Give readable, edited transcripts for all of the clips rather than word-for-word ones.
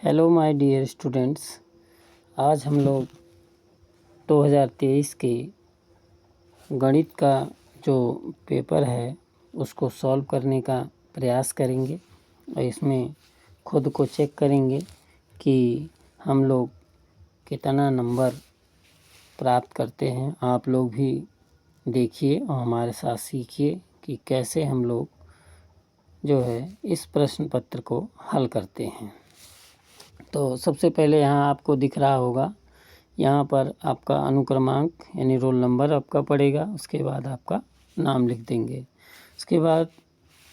Hello my dear students. आज हम लोग 2023 के गणित का जो पेपर है उसको सॉल्व करने का प्रयास करेंगे और इसमें खुद को चेक करेंगे कि हम लोग कितना नंबर प्राप्त करते हैं। आप लोग भी देखिए और हमारे साथ सीखिए कि कैसे हम लोग जो है इस प्रश्न पत्र को हल करते हैं। तो सबसे पहले यहाँ आपको दिख रहा होगा, यहाँ पर आपका अनुक्रमांक यानी रोल नंबर आपका पड़ेगा। उसके बाद आपका नाम लिख देंगे। उसके बाद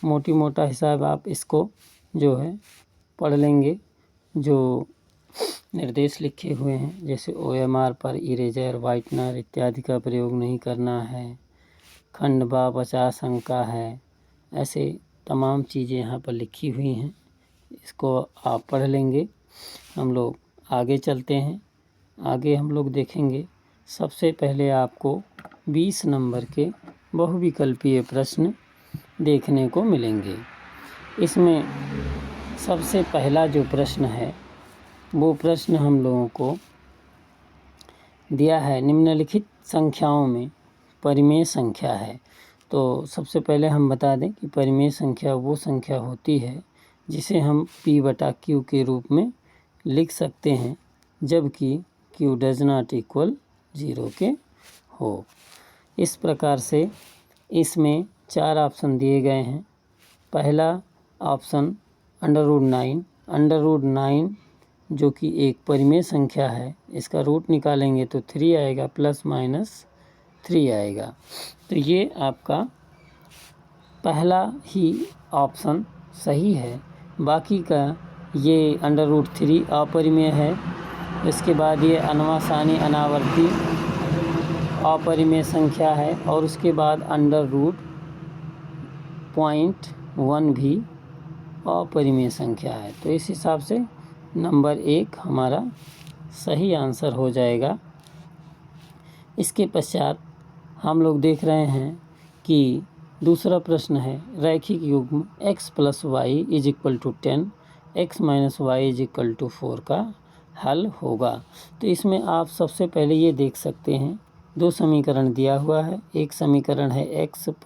मोटी मोटा हिसाब आप इसको जो है पढ़ लेंगे। जो निर्देश लिखे हुए हैं जैसे OMR पर इरेजर, वाइटनर इत्यादि का प्रयोग नहीं करना है, खंड बा 50 अंक का है, ऐसे तमाम चीज़ें यहाँ पर लिखी हुई हैं। इसको आप पढ़ लेंगे। हम लोग आगे चलते हैं। आगे हम लोग देखेंगे, सबसे पहले आपको 20 नंबर के बहुविकल्पीय प्रश्न देखने को मिलेंगे। इसमें सबसे पहला जो प्रश्न है वो प्रश्न हम लोगों को दिया है, निम्नलिखित संख्याओं में परिमेय संख्या है। तो सबसे पहले हम बता दें कि परिमेय संख्या वो संख्या होती है जिसे हम P/Q के रूप में लिख सकते हैं जबकि Q डज नॉट इक्वल 0 के हो। इस प्रकार से इसमें 4 ऑप्शन दिए गए हैं। पहला ऑप्शन √9। √9 जो कि एक परिमेय संख्या है, इसका रूट निकालेंगे तो 3 आएगा, ±3 आएगा। तो ये आपका पहला ही ऑप्शन सही है। बाकी का ये √3 अपरिमेय है। इसके बाद ये अनवासानी अनावर्ती अपरिमेय संख्या है और उसके बाद √0.1 भी अपरिमेय संख्या है। तो इस हिसाब से नंबर 1 हमारा सही आंसर हो जाएगा। इसके पश्चात हम लोग देख रहे हैं कि दूसरा प्रश्न है, रैखिक युग्म x + y = 10, x - y = 4 का हल होगा। तो इसमें आप सबसे पहले ये देख सकते हैं, दो समीकरण दिया हुआ है। एक समीकरण है x +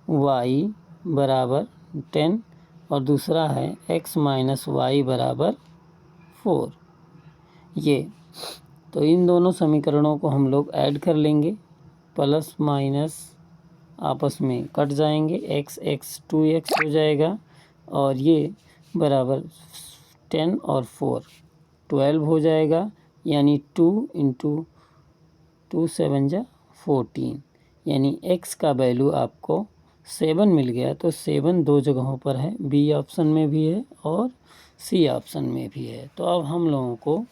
y = 10 और दूसरा है x - y = 4। ये तो इन दोनों समीकरणों को हम लोग ऐड कर लेंगे, प्लस माइनस आपस में कट जाएंगे, x 2x हो जाएगा और ये बराबर 10 और 4 12 हो जाएगा। यानी 2 × 2 7 = 14, यानी x का वैल्यू आपको 7 मिल गया। तो 7 दो जगहों पर है, B ऑप्शन में भी है और C ऑप्शन में भी है। तो अब हम लोगों को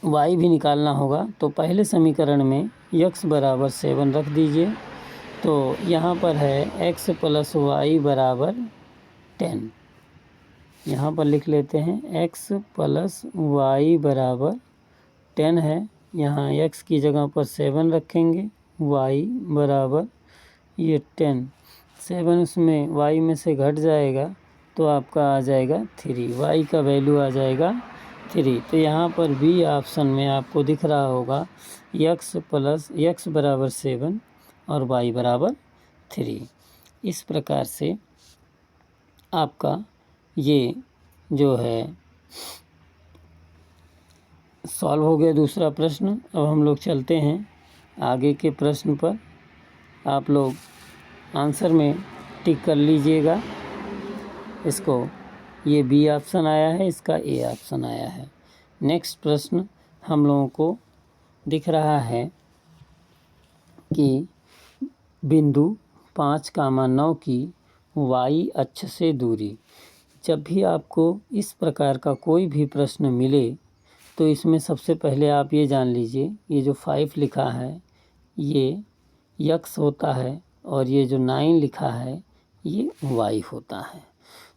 y भी निकालना होगा। तो पहले समीकरण में x = 7 रख दीजिए। तो यहाँ पर है x + y = 10। यहाँ पर लिख लेते हैं x + y = 10 है। यहाँ x की जगह पर 7 रखेंगे, y बराबर ये 10, 7 उसमें y में से घट जाएगा तो आपका आ जाएगा 3, y का वैल्यू आ जाएगा 3। तो यहाँ पर B ऑप्शन में आपको दिख रहा होगा x = 7 और y = 3। इस प्रकार से आपका ये जो है सॉल्व हो गया दूसरा प्रश्न। अब हम लोग चलते हैं आगे के प्रश्न पर। आप लोग आंसर में टिक कर लीजिएगा इसको। ये B ऑप्शन आया है, इसका A ऑप्शन आया है। नेक्स्ट प्रश्न हम लोगों को दिख रहा है कि बिंदु 5,9 की y अक्ष से दूरी। जब भी आपको इस प्रकार का कोई भी प्रश्न मिले तो इसमें सबसे पहले आप ये जान लीजिए, ये जो 5 लिखा है ये x होता है और ये जो 9 लिखा है ये y होता है।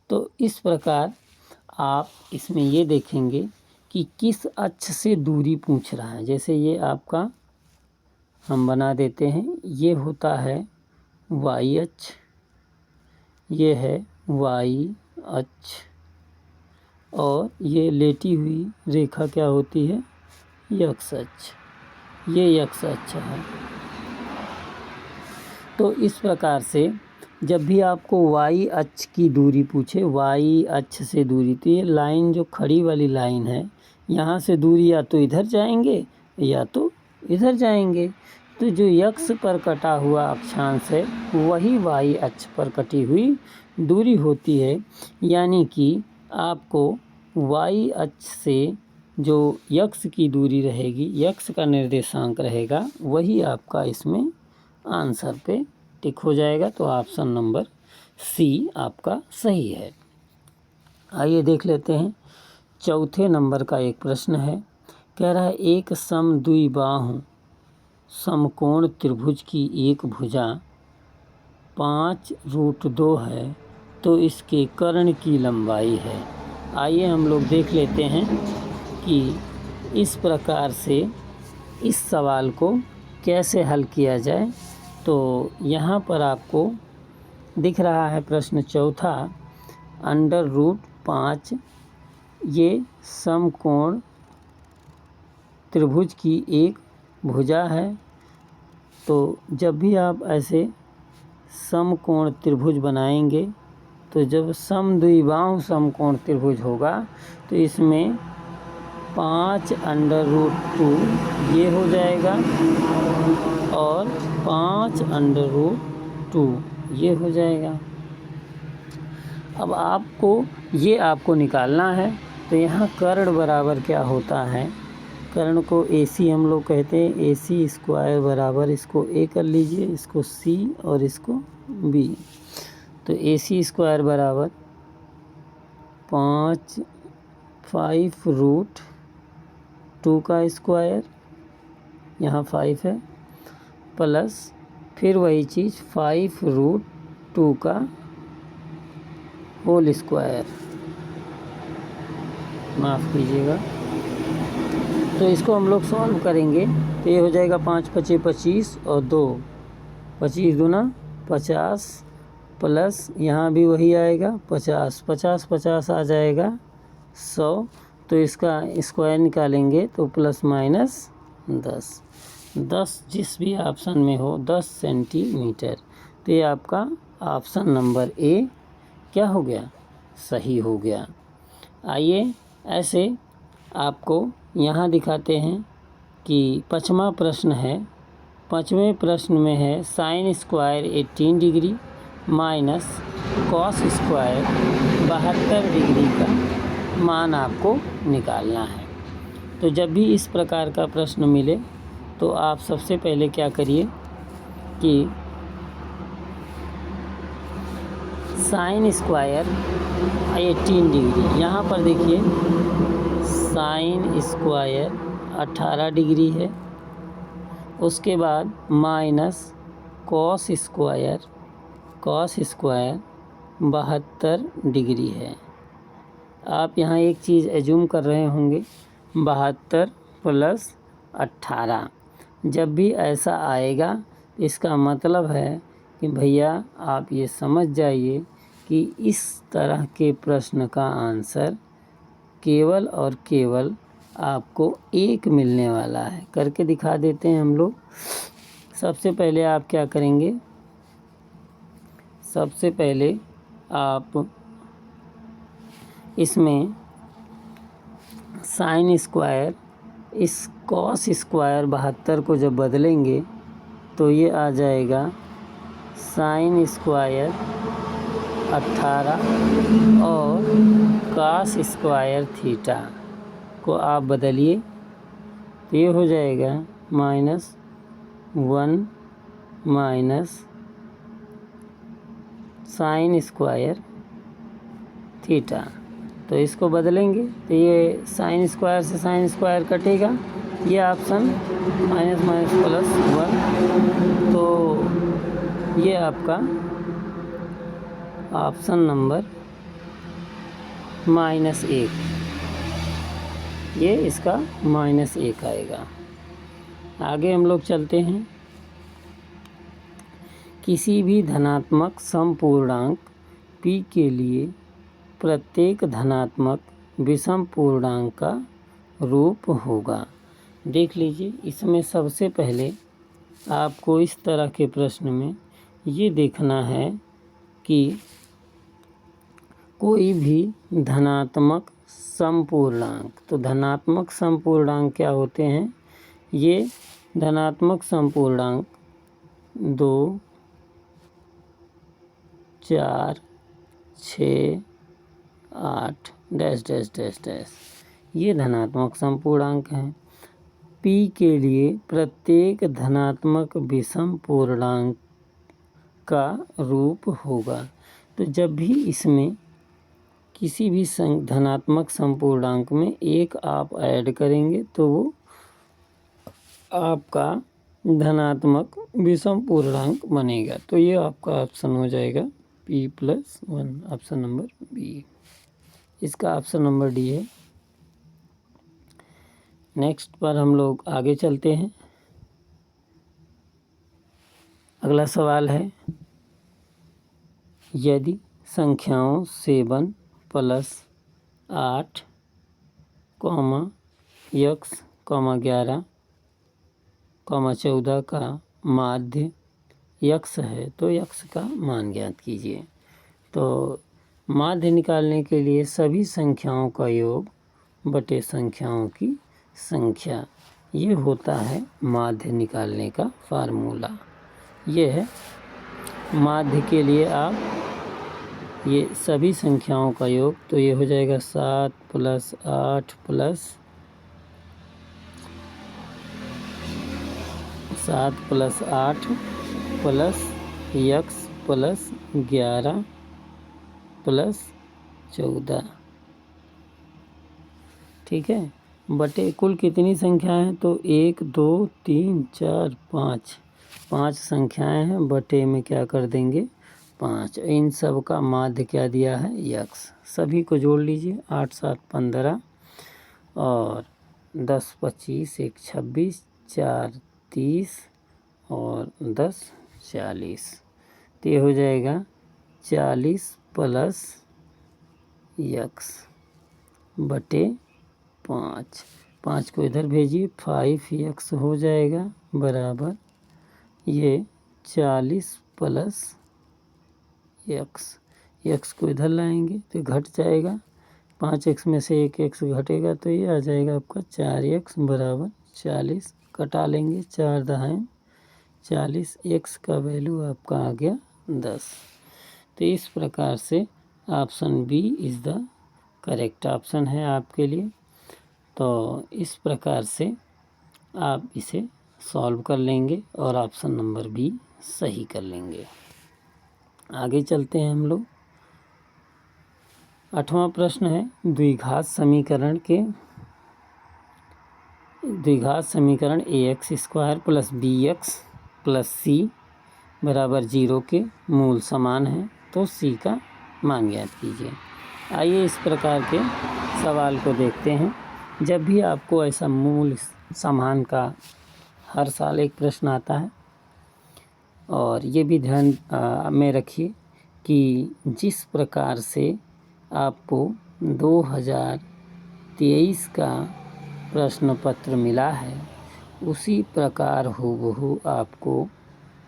तो इस प्रकार आप इसमें ये देखेंगे कि किस अक्ष से दूरी पूछ रहा है। जैसे ये आपका हम बना देते हैं, ये होता है y अक्ष, ये है y अक्ष और ये लेटी हुई रेखा क्या होती है, यक्ष अक्ष, ये यक्ष अक्ष है। तो इस प्रकार से जब भी आपको वाई अक्ष की दूरी पूछे, वाई अक्ष से दूरी, तो ये लाइन जो खड़ी वाली लाइन है, यहाँ से दूरी या तो इधर जाएंगे या तो इधर जाएंगे। तो जो यक्ष पर कटा हुआ अक्षांश है वही वाई अक्ष पर कटी हुई दूरी होती है। यानी कि आपको वाई अक्ष से जो यक्ष की दूरी रहेगी, यक्ष का निर्देशांक रहेगा, वही आपका इसमें आंसर पे टिक हो जाएगा। तो ऑप्शन नंबर सी आपका सही है। आइए देख लेते हैं चौथे नंबर का एक प्रश्न है। कह रहा है एक समद्विबाहु समकोण त्रिभुज की एक भुजा 5√2 है तो इसके कर्ण की लंबाई है। आइए हम लोग देख लेते हैं कि इस प्रकार से इस सवाल को कैसे हल किया जाए। तो यहाँ पर आपको दिख रहा है प्रश्न चौथा, √5 ये समकोण त्रिभुज की एक भुजा है। तो जब भी आप ऐसे समकोण त्रिभुज बनाएंगे, तो जब समद्विबाहु समकोण त्रिभुज होगा तो इसमें 5√2 ये हो जाएगा और 5√2 ये हो जाएगा। अब आपको निकालना है। तो यहाँ कर्ण बराबर क्या होता है, कर्ण को AC हम लोग कहते हैं। AC स्क्वायर बराबर, इसको A कर लीजिए, इसको C और इसको B। तो AC स्क्वायर बराबर 5√2 का स्क्वायर, यहाँ 5 है, प्लस फिर वही चीज़ 5√2 का होल स्क्वायर, माफ़ कीजिएगा। तो इसको हम लोग सॉल्व करेंगे तो ये हो जाएगा 5 × 5 = 25 और 2 25 दूना 50 प्लस यहाँ भी वही आएगा 50 50 50 आ जाएगा 100। तो इसका स्क्वायर निकालेंगे तो प्लस माइनस 10 जिस भी ऑप्शन में हो 10 सेंटीमीटर। तो ये आपका ऑप्शन नंबर A क्या हो गया, सही हो गया। आइए ऐसे आपको यहाँ दिखाते हैं कि पाँचवा प्रश्न है। पाँचवें प्रश्न में है sine square 18 degree minus cos square 72 degree का मान आपको निकालना है। तो जब भी इस प्रकार का प्रश्न मिले तो आप सबसे पहले क्या करिए कि साइन स्क्वायर 18 डिग्री, यहाँ पर देखिए साइन स्क्वायर 18 डिग्री है, उसके बाद माइनस कॉस स्क्वायर 72 डिग्री है। आप यहाँ एक चीज़ एज्यूम कर रहे होंगे 72 + 18। जब भी ऐसा आएगा इसका मतलब है कि भैया आप ये समझ जाइए कि इस तरह के प्रश्न का आंसर केवल और केवल आपको 1 मिलने वाला है। करके दिखा देते हैं हम लोग। सबसे पहले आप क्या करेंगे, सबसे पहले आप इसमें साइन स्क्वायर इस कॉस स्क्वायर 72 को जब बदलेंगे तो ये आ जाएगा साइन स्क्वायर 18 और कॉस स्क्वायर थीटा को आप बदलिए तो ये हो जाएगा -1 माइनस साइन स्क्वायर थीटा। तो इसको बदलेंगे तो ये साइन स्क्वायर से साइन स्क्वायर कटेगा, ये ऑप्शन -+1। तो ये आपका ऑप्शन नंबर -1, ये इसका -1 आएगा। आगे हम लोग चलते हैं। किसी भी धनात्मक समपूर्णांक p के लिए प्रत्येक धनात्मक विषम पूर्णांक का रूप होगा। देख लीजिए, इसमें सबसे पहले आपको इस तरह के प्रश्न में ये देखना है कि कोई भी धनात्मक समपूर्णांक, तो धनात्मक समपूर्णांक क्या होते हैं? ये धनात्मक समपूर्णांक 2, 4, 6, 8 डैश डैश डैश डैश, ये धनात्मक समपूर्णांक हैं। P के लिए प्रत्येक धनात्मक विषम पूर्णांक का रूप होगा। तो जब भी इसमें किसी भी धनात्मक समपूर्णांक में एक आप ऐड करेंगे तो वो आपका धनात्मक विषम पूर्णांक बनेगा। तो ये आपका ऑप्शन हो जाएगा P+1, ऑप्शन नंबर बी। इसका ऑप्शन नंबर डी है। नेक्स्ट पर हम लोग आगे चलते हैं। अगला सवाल है, यदि संख्याओं 7 + 8, x, 11, 14 का माध्य x है तो x का मान ज्ञात कीजिए। तो माध्य निकालने के लिए सभी संख्याओं का योग बटे संख्याओं की संख्या, ये होता है माध्य निकालने का फार्मूला। ये है माध्य के लिए आप ये सभी संख्याओं का योग, तो ये हो जाएगा 7 + 8 + x + 11 + 14, ठीक है, बटे कुल कितनी संख्याएं हैं? तो 1, 2, 3, 4, 5, 5 संख्याएं हैं, बटे में क्या कर देंगे 5। इन सब का माध्य क्या दिया है x। सभी को जोड़ लीजिए, 8, 7, 15 और 10, 25, 1, 26, 4, 30 और 10, 40। तो ये हो जाएगा 40 + x बटे 5। 5 को इधर भेजिए, 5x हो जाएगा बराबर ये 40 + x को इधर लाएंगे तो घट जाएगा, 5x में से 1x घटेगा तो ये आ जाएगा आपका 4x बराबर 40। कटा लेंगे, 4 दाएँ 40, x का वैल्यू आपका आ गया 10। तो इस प्रकार से option B is the correct option है आपके लिए। तो इस प्रकार से आप इसे सॉल्व कर लेंगे और ऑप्शन नंबर बी सही कर लेंगे। आगे चलते हैं हम लोग। 8वां प्रश्न है, द्विघात समीकरण ax² + bx + c बराबर 0 के मूल समान है तो c का मान ज्ञात कीजिए। आइए इस प्रकार के सवाल को देखते हैं। जब भी आपको ऐसा मूल समान का हर साल एक प्रश्न आता है, और ये भी ध्यान में रखिए कि जिस प्रकार से आपको 2023 का प्रश्न पत्र मिला है उसी प्रकार हूबहू आपको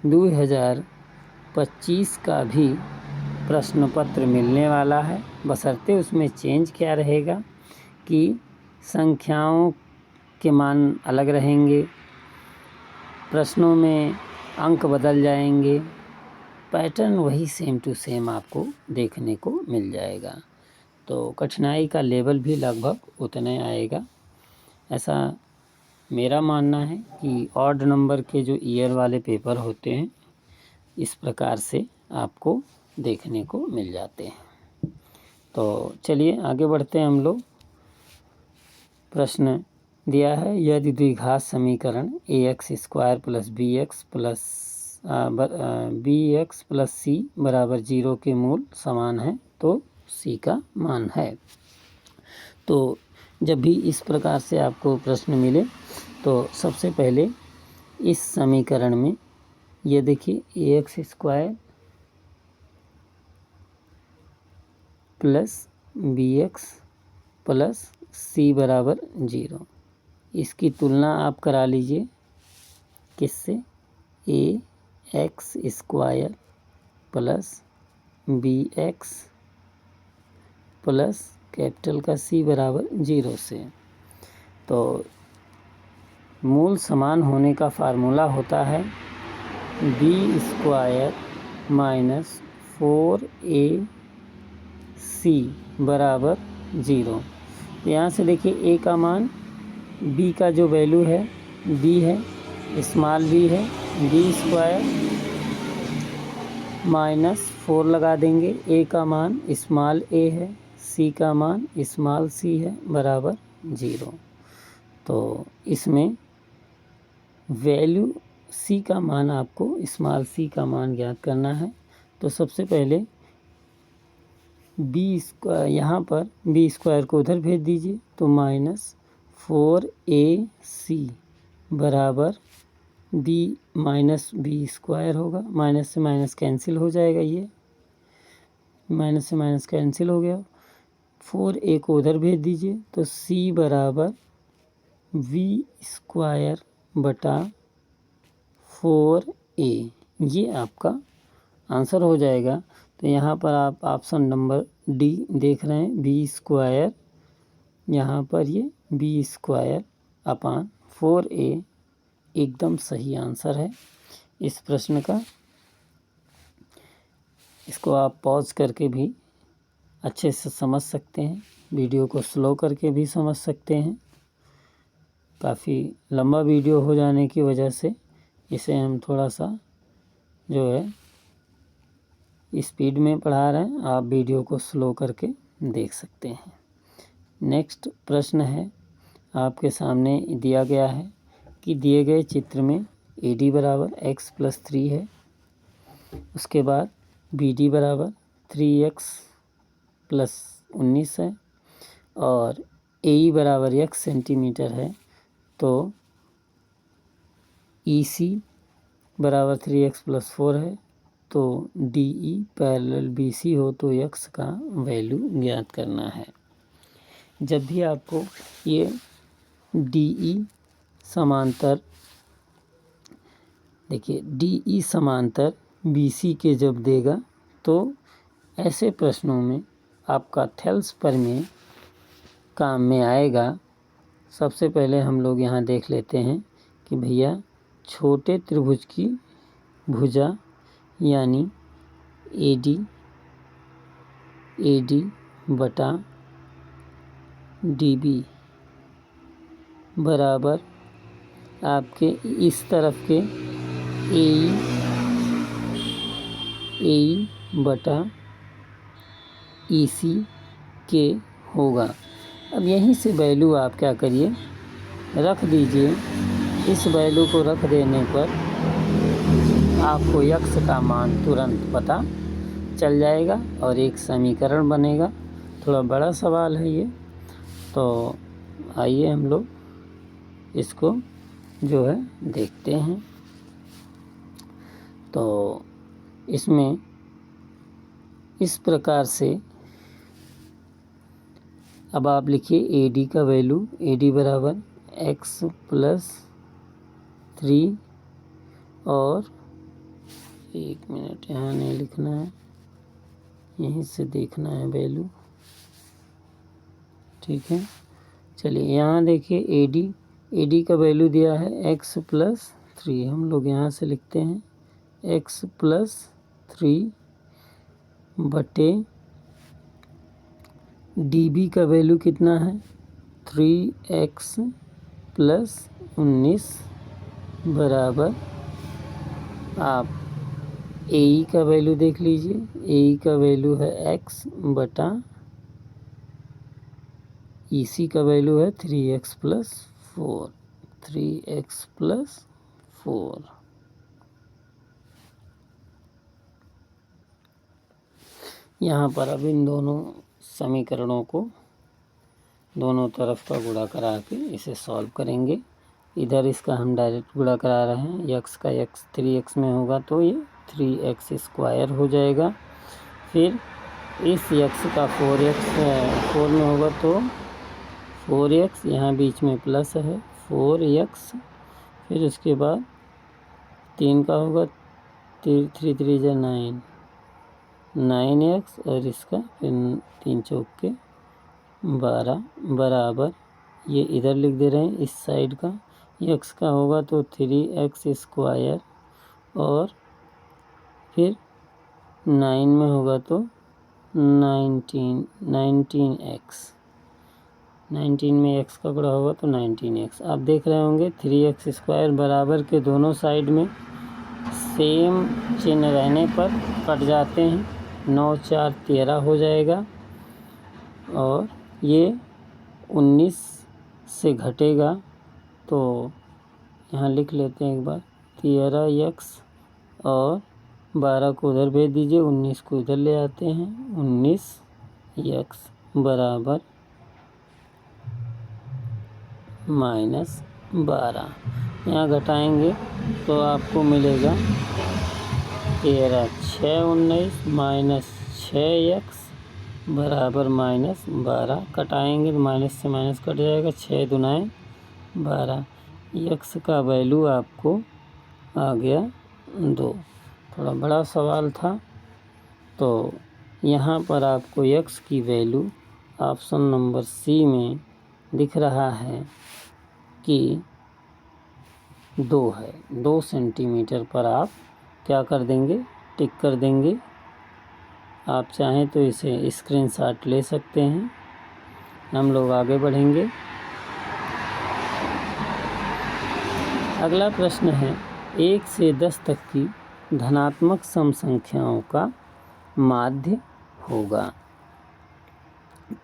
2025 का भी प्रश्न पत्र मिलने वाला है। बशर्ते उसमें चेंज क्या रहेगा कि संख्याओं के मान अलग रहेंगे, प्रश्नों में अंक बदल जाएंगे, पैटर्न वही सेम टू सेम आपको देखने को मिल जाएगा। तो कठिनाई का लेवल भी लगभग उतना आएगा। ऐसा मेरा मानना है कि ऑड नंबर के जो ईयर वाले पेपर होते हैं इस प्रकार से आपको देखने को मिल जाते हैं। तो चलिए आगे बढ़ते हैं हम लोग। प्रश्न दिया है, यदि द्विघात समीकरण ax² + bx + c बराबर 0 के मूल समान है तो c का मान है। तो जब भी इस प्रकार से आपको प्रश्न मिले तो सबसे पहले इस समीकरण में ये देखिए ax² + bx प्लस सी बराबर 0। इसकी तुलना आप करा लीजिए किससे, A X square plus B X plus capital का सी बराबर 0 से। तो मूल समान होने का फार्मूला होता है बी स्क्वायर माइनस 4ac बराबर 0। यहाँ से देखिए ए का मान, बी का जो वैल्यू है बी है, स्मॉल बी है, बी स्क्वायर माइनस 4 लगा देंगे, ए का मान स्मॉल ए है, सी का मान स्मॉल सी है बराबर 0। तो इसमें वैल्यू सी का मान, आपको स्मॉल सी का मान ज्ञात करना है। तो सबसे पहले बी स्क्वायर, यहाँ पर बी स्क्वायर को उधर भेज दीजिए तो माइनस 4ac बराबर बी माइनस बी स्क्वायर होगा, माइनस से माइनस कैंसिल हो जाएगा, ये माइनस से माइनस कैंसिल हो गया। 4a को उधर भेज दीजिए तो c बराबर वी स्क्वायर बटा 4a, ये आपका आंसर हो जाएगा। तो यहाँ पर आप ऑप्शन नंबर डी देख रहे हैं, बी स्क्वायर, यहाँ पर ये बी स्क्वायर अपान 4a एकदम सही आंसर है इस प्रश्न का। इसको आप पॉज करके भी अच्छे से समझ सकते हैं, वीडियो को स्लो करके भी समझ सकते हैं। काफ़ी लंबा वीडियो हो जाने की वजह से इसे हम थोड़ा सा जो है स्पीड में पढ़ा रहे हैं, आप वीडियो को स्लो करके देख सकते हैं। नेक्स्ट प्रश्न है, आपके सामने दिया गया है कि दिए गए चित्र में AD बराबर x प्लस 3 है, उसके बाद BD बराबर 3x प्लस 19 है और AE बराबर x सेंटीमीटर है। तो EC बराबर 3x प्लस 4 है। तो DE पैरेलल BC हो तो x का वैल्यू ज्ञात करना है। जब भी आपको ये DE समांतर, देखिए DE समांतर BC के जब देगा तो ऐसे प्रश्नों में आपका थेल्स प्रमेय काम में आएगा। सबसे पहले हम लोग यहाँ देख लेते हैं कि भैया छोटे त्रिभुज की भुजा यानी AD बटा DB बराबर आपके इस तरफ के AE बटा EC के होगा। अब यहीं से वैल्यू आप क्या करिए, रख दीजिए। इस वैल्यू को रख देने पर आपको x का मान तुरंत पता चल जाएगा और एक समीकरण बनेगा। थोड़ा बड़ा सवाल है ये, तो आइए हम लोग इसको जो है देखते हैं। तो इसमें इस प्रकार से अब आप लिखिए AD का वैल्यू, AD बराबर x प्लस 3 और 1 मिनट यहाँ नहीं लिखना है, यहीं से देखना है वैल्यू, ठीक है। चलिए यहाँ देखिए AD का वैल्यू दिया है x प्लस 3, हम लोग यहाँ से लिखते हैं x प्लस 3 बटे DB का वैल्यू कितना है 3x प्लस 19 बराबर, आप AE का वैल्यू देख लीजिए, AE का वैल्यू है x बटा EC का वैल्यू है 3x प्लस 4, 3x प्लस 4। यहाँ पर अब इन दोनों समीकरणों को दोनों तरफ का गुणा करा के इसे सॉल्व करेंगे। इधर इसका हम डायरेक्ट गुणा करा रहे हैं, x का x 3x में होगा तो ये 3x स्क्वायर हो जाएगा। फिर इस x का 4 में होगा तो 4x, यहाँ बीच में प्लस है 4x, फिर उसके बाद 3 का होगा 3 3 जा 9, 9x, और इसका फिर 3 चौक के 12 बराबर, ये इधर लिख दे रहे हैं इस साइड का, x का होगा तो 3x², और फिर 9 में होगा तो 19x, 19 में x का गुणा होगा तो 19x। आप देख रहे होंगे 3x² बराबर के दोनों साइड में सेम चिन्ह रहने पर कट जाते हैं, 9 4 13 हो जाएगा, और ये 19 से घटेगा तो यहाँ लिख लेते हैं एक बार 13x, और 12 को उधर भेज दीजिए, 19 को इधर ले आते हैं, 19x बराबर -12। यहाँ घटाएंगे तो आपको मिलेगा 13 6 19 -6x बराबर -12। कटाएंगे तो माइनस से माइनस कट जाएगा, 6 दूनाए 12। x का वैल्यू आपको आ गया 2। थोड़ा बड़ा सवाल था, तो यहाँ पर आपको x की वैल्यू ऑप्शन नंबर सी में दिख रहा है कि 2 है। 2 सेंटीमीटर पर आप क्या कर देंगे, टिक कर देंगे। आप चाहें तो इसे स्क्रीनशॉट ले सकते हैं। हम लोग आगे बढ़ेंगे। अगला प्रश्न है 1 से 10 तक की धनात्मक सम संख्याओं का माध्य होगा।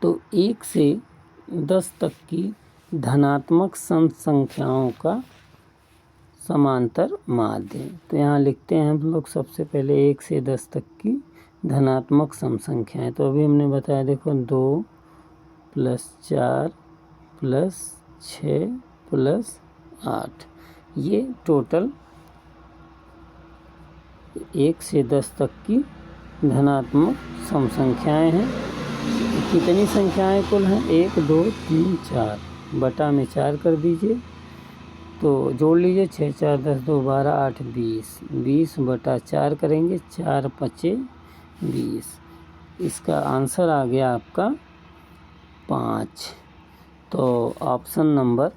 तो 1 से 10 तक की धनात्मक सम संख्याओं का समांतर माध्य। तो यहाँ लिखते हैं हम लोग सबसे पहले 1 से 10 तक की धनात्मक सम संख्याएँ। तो अभी हमने बताया, देखो 2 + 4 + 6 + 8, ये टोटल 1 से 10 तक की धनात्मक सम संख्याएँ हैं। कितनी संख्याएँ कुल हैं? 1 2 3 4, बटा में 4 कर दीजिए तो जोड़ लीजिए, 6 4 10 2 12 8 20, 20 बटा 4 करेंगे, 4 5 20। इसका आंसर आ गया आपका 5। तो ऑप्शन नंबर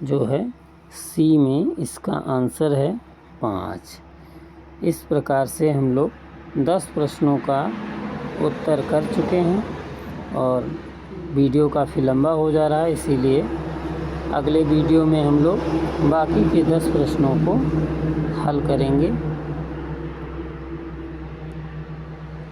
जो है सी में इसका आंसर है 5। इस प्रकार से हम लोग 10 प्रश्नों का उत्तर कर चुके हैं, और वीडियो काफ़ी लंबा हो जा रहा है, इसीलिए अगले वीडियो में हम लोग बाकी के 10 प्रश्नों को हल करेंगे।